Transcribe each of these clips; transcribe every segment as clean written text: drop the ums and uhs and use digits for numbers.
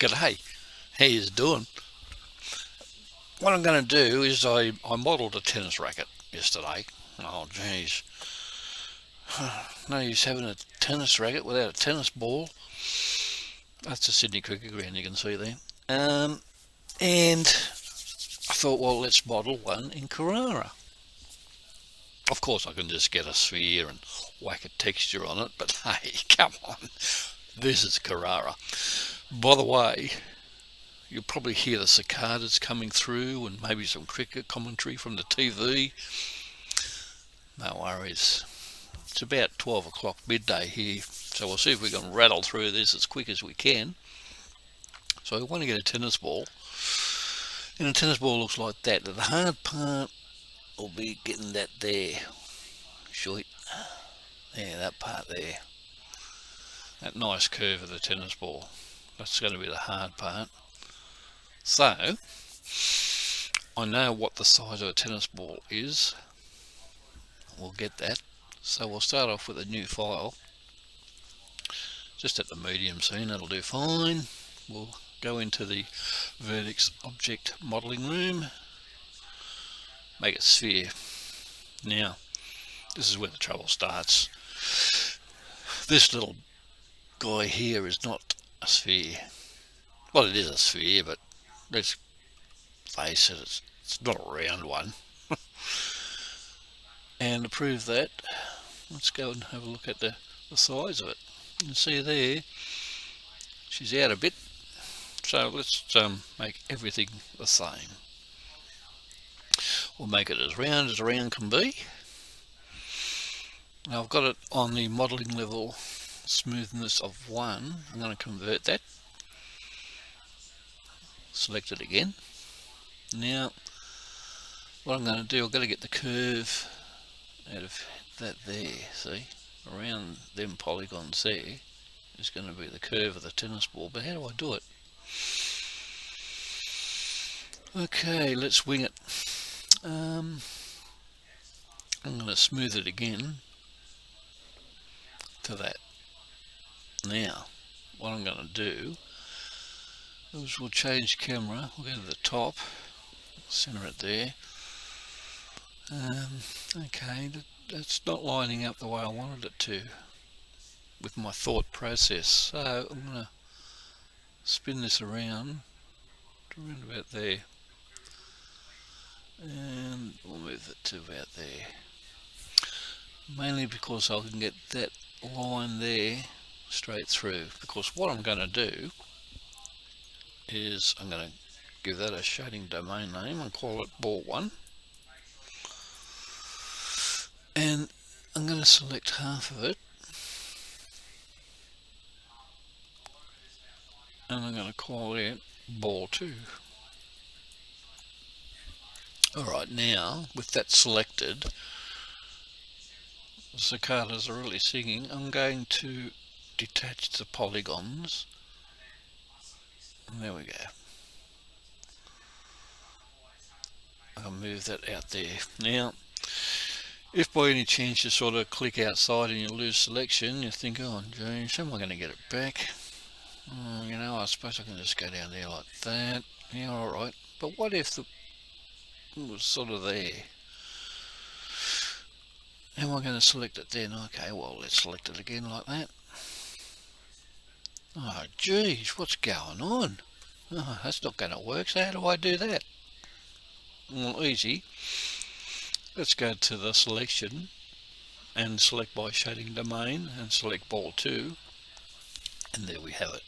G'day, how you doing? What I'm going to do is I modelled a tennis racket yesterday. Oh geez, no use having a tennis racket without a tennis ball. That's the Sydney Cricket Ground, you can see there. And I thought, well, let's model one in Carrara. Of course I can just get a sphere and whack a texture on it, but hey, come on, this is Carrara. By the way, you'll probably hear the cicadas coming through and maybe some cricket commentary from the TV. No worries. It's about 12 o'clock midday here, so we'll see if we can rattle through this as quick as we can. So we want to get a tennis ball, and a tennis ball looks like that. The hard part will be getting that there. Short. Yeah, that part there. That nice curve of the tennis ball. That's going to be the hard part. So, I know what the size of a tennis ball is. We'll get that. So we'll start off with a new file. Just at the medium scene, that'll do fine. We'll go into the Vertex object modeling room. Make a sphere. Now, this is where the trouble starts. This little guy here is not a sphere. Well, it is a sphere, but let's face it, it's not a round one. And to prove that, let's go and have a look at the size of it. You can see there, she's out a bit, so let's make everything the same. We'll make it as round can be. Now I've got it on the modelling level smoothness of 1. I'm going to convert that. Select it again. Now what I'm going to do, I've got to get the curve out of that there, see, around them polygons there is going to be the curve of the tennis ball. But how do I do it? Okay, let's wing it. I'm going to smooth it again to that. Now what I'm going to do is we'll change camera. We'll go to the top, center it there. Okay, that's not lining up the way I wanted it to with my thought process, so I'm going to spin this around about there, and we'll move it to about there, mainly because I can get that line there straight through. Because what I'm going to do is I'm going to give that a shading domain name and call it ball 1. And I'm going to select half of it, and I'm going to call it ball 2. Alright, now with that selected, the cicadas are really singing. I'm going to detach the polygons, and there we go. I'll move that out there. Now if by any chance you sort of click outside and you lose selection, you think, oh geez, how am I going to get it back? You know, I suppose I can just go down there like that. Yeah, alright. But what if it was sort of there? How am I going to select it then? Okay, well, let's select it again like that. Oh geez, what's going on? Oh, that's not going to work. So how do I do that? Well, easy. Let's go to the selection and select by shading domain and select ball 2, and there we have it.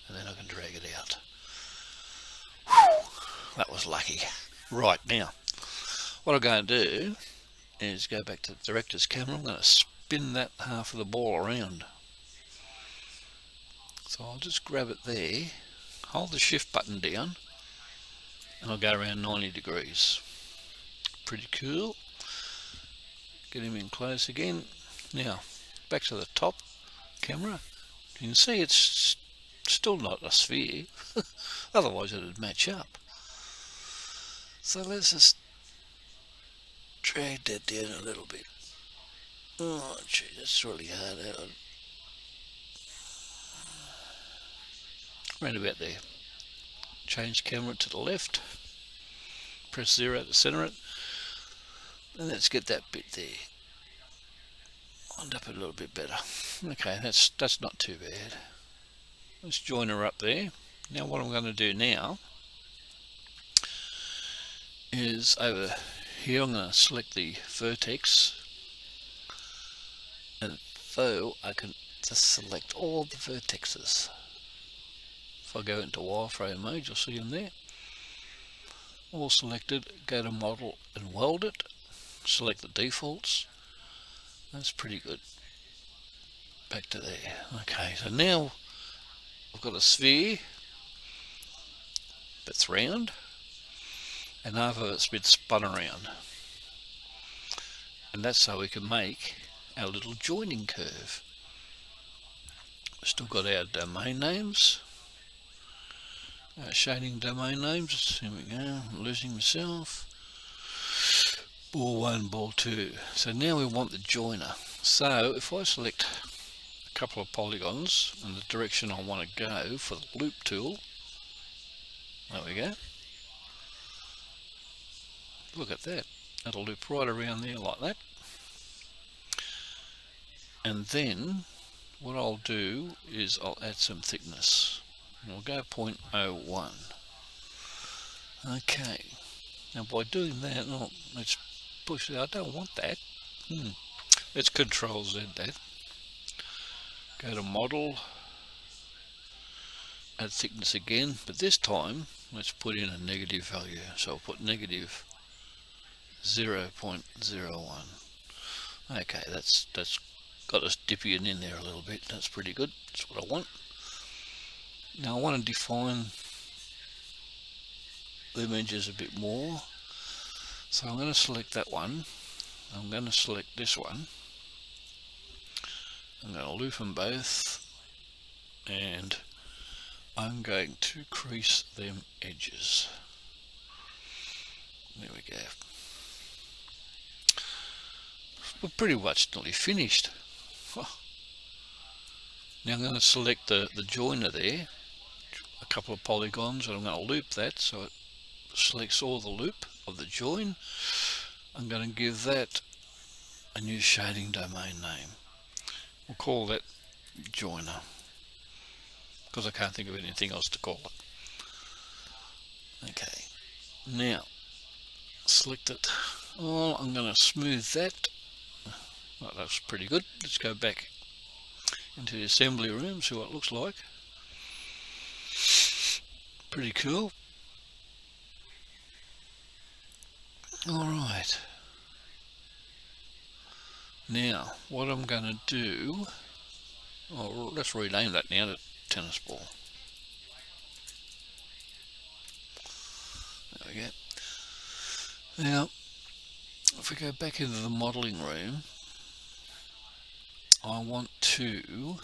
And then I can drag it out. Whew, that was lucky. Right, now what I'm going to do is go back to the director's camera. I'm going to spin that half of the ball around. So I'll just grab it there, hold the shift button down, and I'll go around 90 degrees. Pretty cool. Get him in close again. Now back to the top camera. You can see it's still not a sphere, otherwise it would match up. So let's just drag that down a little bit. Oh gee, that's really hard. Round about there. Change camera to the left, press 0 to center it, and let's get that bit there lined up a little bit better. Okay, that's not too bad. Let's join her up there. Now what I'm going to do now is over here I'm going to select the vertex, and though I can just select all the vertexes. If I go into wireframe mode, you'll see them there. All selected, go to model and weld it, select the defaults. That's pretty good. Back to there. Okay, so now I've got a sphere that's round and half of it's been spun around, and that's so we can make our little joining curve. We've still got our domain names, our shading domain names. Here we go. I'm losing myself. Ball 1, ball 2. So now we want the joiner. So if I select a couple of polygons in the direction I want to go for the loop tool, there we go. Look at that. That'll loop right around there like that. And then what I'll do is I'll add some thickness. And we'll go 0.01. Okay. Now by doing that, oh, let's push it. I don't want that. Let's Control Z that. Go to model, add thickness again, but this time let's put in a negative value. So I'll put negative 0.01. Okay, that's got us dipping in there a little bit. That's pretty good. That's what I want. Now I want to define the images a bit more. So I'm going to select that one. I'm going to select this one. I'm going to loop them both, and I'm going to crease them edges. There we go. We're pretty much nearly finished. Now I'm going to select the joiner there, a couple of polygons, and I'm going to loop that so it selects all the loop of the join. I'm going to give that a new shading domain name. We'll call that joiner, because I can't think of anything else to call it. Okay, now select it all. I'm going to smooth that. Well, that's pretty good. Let's go back into the assembly room, see what it looks like. Pretty cool. Alright. Now, what I'm going to do, let's rename that now to tennis ball. There we go. Now, if we go back into the modelling room, I want to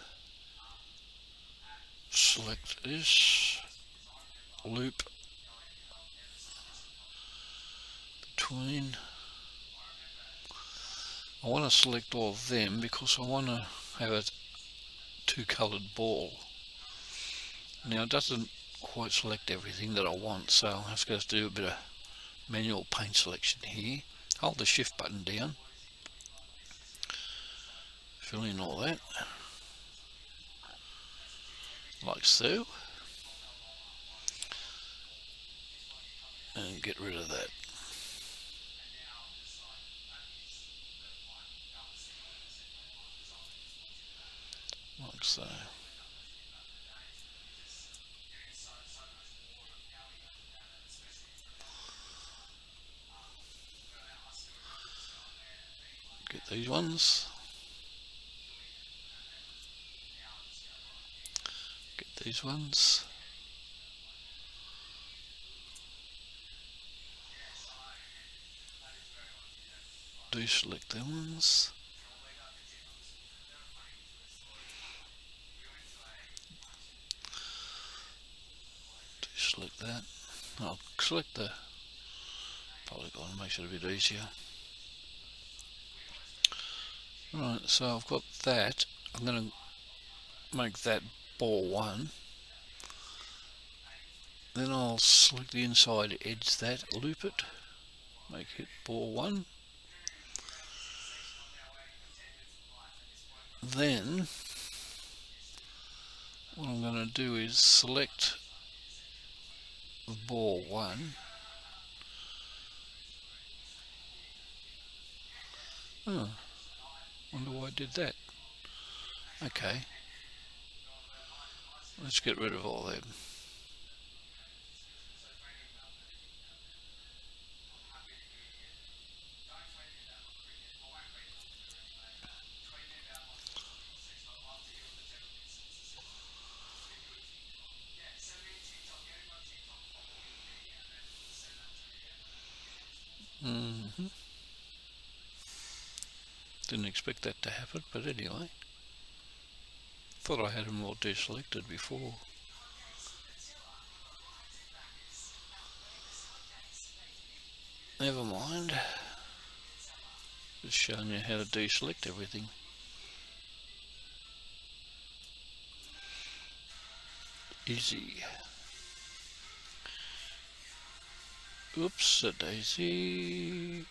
select this, loop between. I want to select all of them because I want to have a two-coloured ball. Now it doesn't quite select everything that I want, so I have to do a bit of manual paint selection here. Hold the shift button down, fill in all that, like so, and get rid of that. Like so. Get these ones. Get these ones. Deselect them ones. Deselect that. I'll select the polygon, makes it a bit easier. Right, so I've got that. I'm going to make that ball 1. Then I'll select the inside edge that, loop it, make it bore 1. Then what I'm going to do is select the bore 1. Oh, wonder why I did that. Okay, let's get rid of all them. Didn't expect that to happen, but anyway. Thought I had them all deselected before. Never mind. Just showing you how to deselect everything. Easy. Oops, a daisy.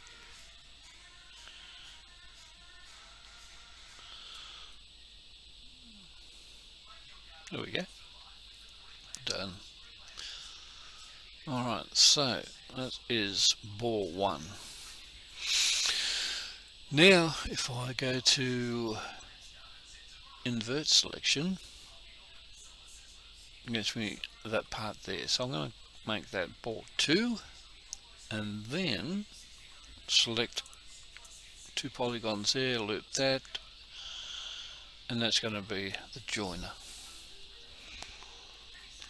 There we go. Done. Alright, so that is bore 1. Now, if I go to invert selection, it gets me that part there. So I'm going to make that bore 2, and then select 2 polygons there, loop that, and that's going to be the joiner.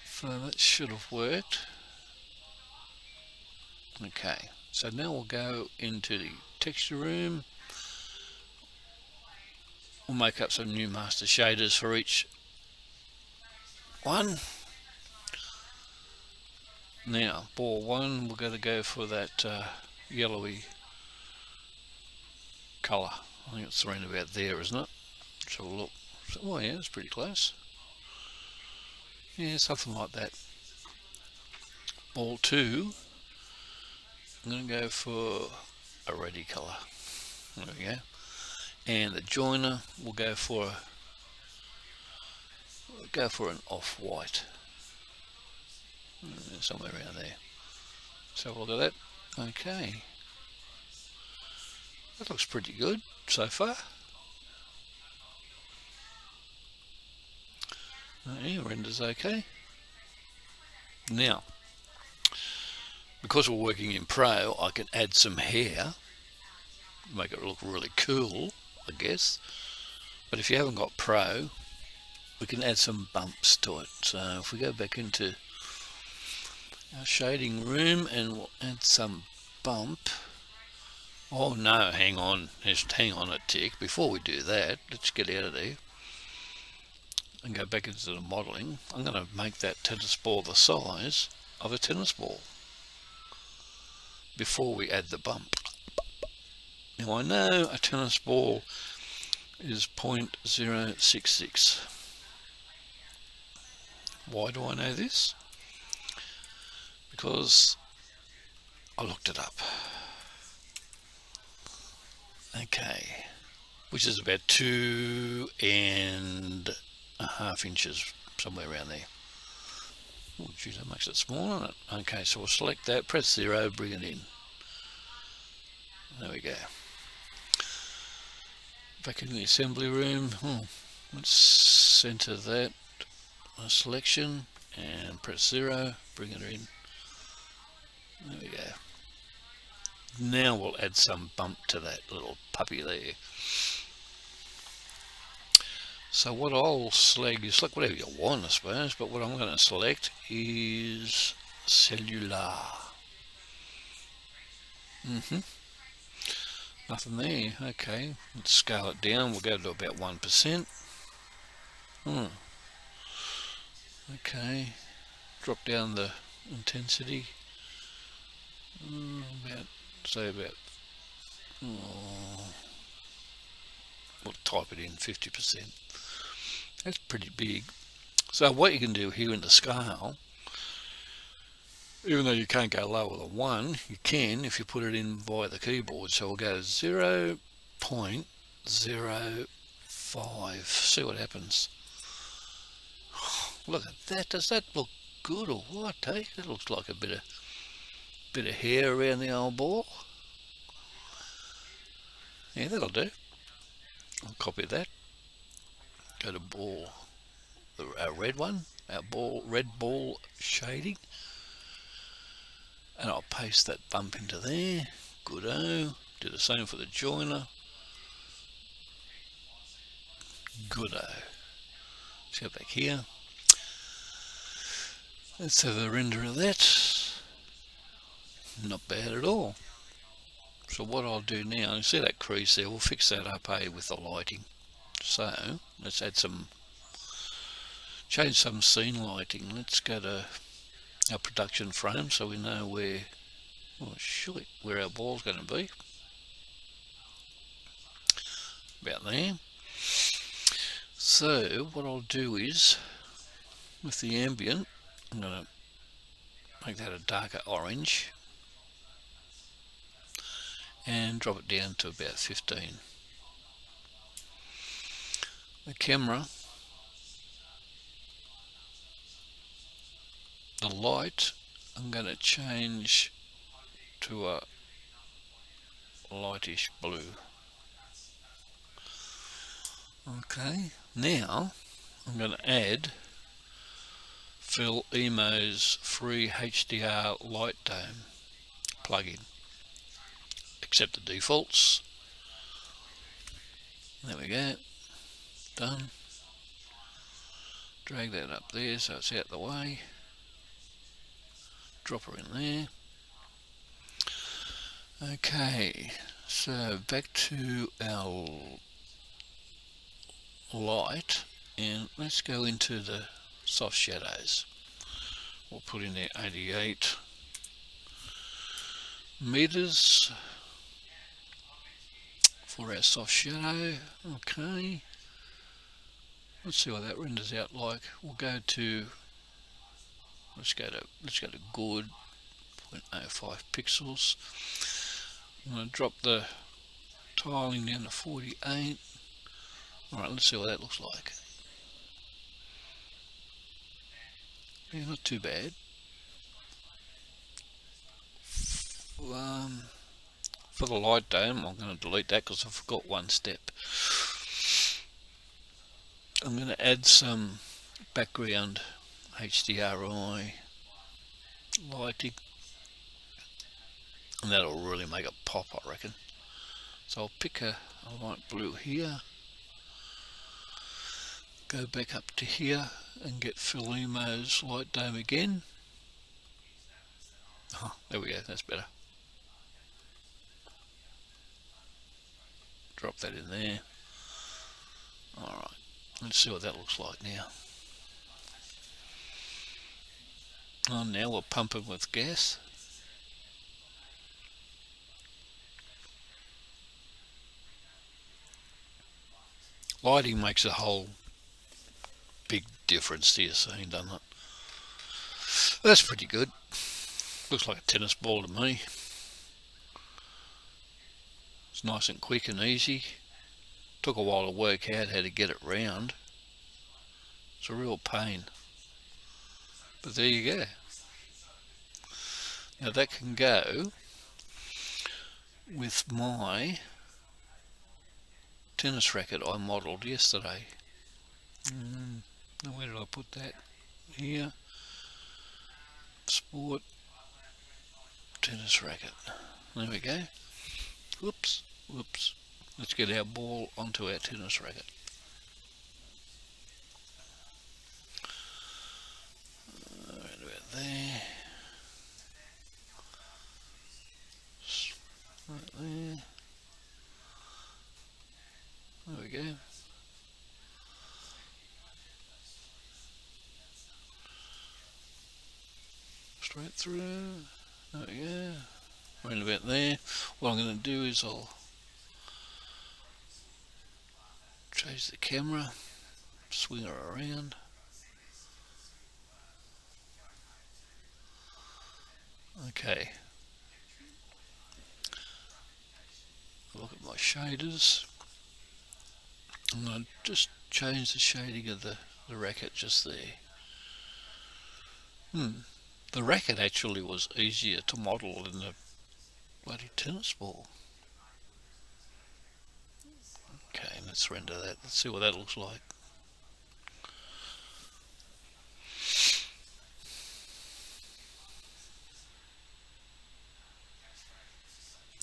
So that should have worked. Okay, so now we'll go into the texture room. We'll make up some new master shaders for each one. Now, bore 1, we're going to go for that yellowy colour. I think it's around about there, isn't it? Let's have a look. Oh yeah, it's pretty close. Yeah, something like that. Bore 2, I'm going to go for a reddy colour. There we go. And the joiner will go for an off-white, somewhere around there. Let's have a look at that. Okay, that looks pretty good so far. Yeah, renders okay. Now, because we're working in Pro, I can add some hair, make it look really cool, I guess. But if you haven't got Pro, we can add some bumps to it. So if we go back into our shading room and we'll add some bump. Oh no, hang on, just hang on a tick. Before we do that, let's get out of there and go back into the modelling. I'm going to make that tennis ball the size of a tennis ball before we add the bump. Now I know a tennis ball is 0.066. Why do I know this? Because I looked it up. Okay, which is about 2.5 inches, somewhere around there. Oh geez, that makes it small, doesn't it? Okay, so we'll select that, press 0, bring it in. There we go. Back in the assembly room, let's center that selection and press 0, bring it in. There we go. Now we'll add some bump to that little puppy there. So what I'll select, you select whatever you want I suppose, but what I'm going to select is cellular. Nothing there. Okay, let's scale it down. We'll go to about 1%. Okay, drop down the intensity. We'll type it in 50%. That's pretty big. So what you can do here in the scale Even though you can't go lower than 1, you can if you put it in via the keyboard. So we'll go 0.05. See what happens. Look at that. Does that look good or what, eh? That looks like a bit of hair around the old ball. Yeah, that'll do. I'll copy that. Go to ball, our red one, our red ball shading, and I'll paste that bump into there. Goodo. Do the same for the joiner. Goodo. Let's go back here. Let's have a render of that. Not bad at all. So what I'll do now, you see that crease there, we'll fix that up with the lighting. So let's change some scene lighting. Let's go to our production frame so we know where our ball's going to be. About there. So what I'll do is, with the ambient, I'm going to make that a darker orange and drop it down to about 15. The camera, the light, I'm going to change to a lightish blue. Okay, now I'm going to add Phil Emo's free HDR light dome plugin. Accept the defaults. There we go. Done. Drag that up there so it's out the way. Drop her in there. Okay, so back to our light, and let's go into the soft shadows. We'll put in there 88 meters for our soft shadow. Okay, let's see what that renders out like. We'll go to let's go to good 0.05 pixels. I'm going to drop the tiling down to 48. Alright, let's see what that looks like. Yeah, not too bad. For the light dome, I'm going to delete that because I forgot one step. I'm going to add some background HDRI lighting, and that'll really make it pop, I reckon. So I'll pick a light blue here, go back up to here and get Phil Emo's light dome again. Oh, there we go, that's better. Drop that in there. Alright, let's see what that looks like now. Oh, now we're pumping with gas. Lighting makes a whole big difference to your scene, doesn't it? That's pretty good. Looks like a tennis ball to me. It's nice and quick and easy. Took a while to work out how to get it round. It's a real pain. But there you go. Now that can go with my tennis racket I modelled yesterday. Now where did I put that? Here. Sport tennis racket. There we go. Whoops. Let's get our ball onto our tennis racket. Right about there. Right there. There we go. Straight through. There we go. Right about there. What I'm going to do is I'll change the camera, swing her around. Okay, look at my shaders. I'm going to just change the shading of the racket just there. The racket actually was easier to model than the bloody tennis ball. Okay, let's render that. Let's see what that looks like.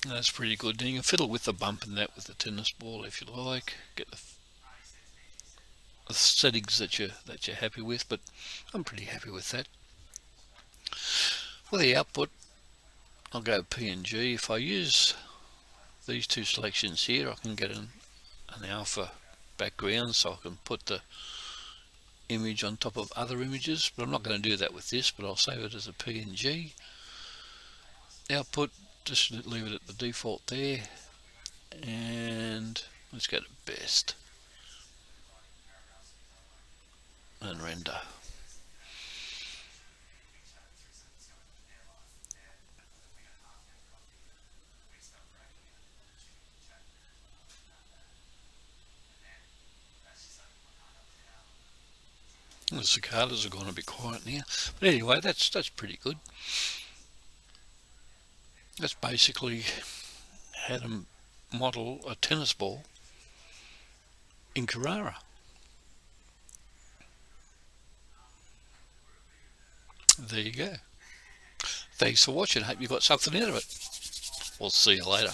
That's pretty good. Now you can fiddle with the bump and that with the tennis ball if you like. Get the settings that you're happy with, but I'm pretty happy with that. For the output, I'll go PNG. If I use these two selections here, I can get an alpha background, so I can put the image on top of other images, but I'm not going to do that with this, but I'll save it as a PNG. Output, just leave it at the default there, and let's go to best and render. The cicadas are going to be quiet now, but anyway, that's pretty good. That's basically how to model a tennis ball in Carrara. There you go. Thanks for watching. Hope you got something out of it. We'll see you later.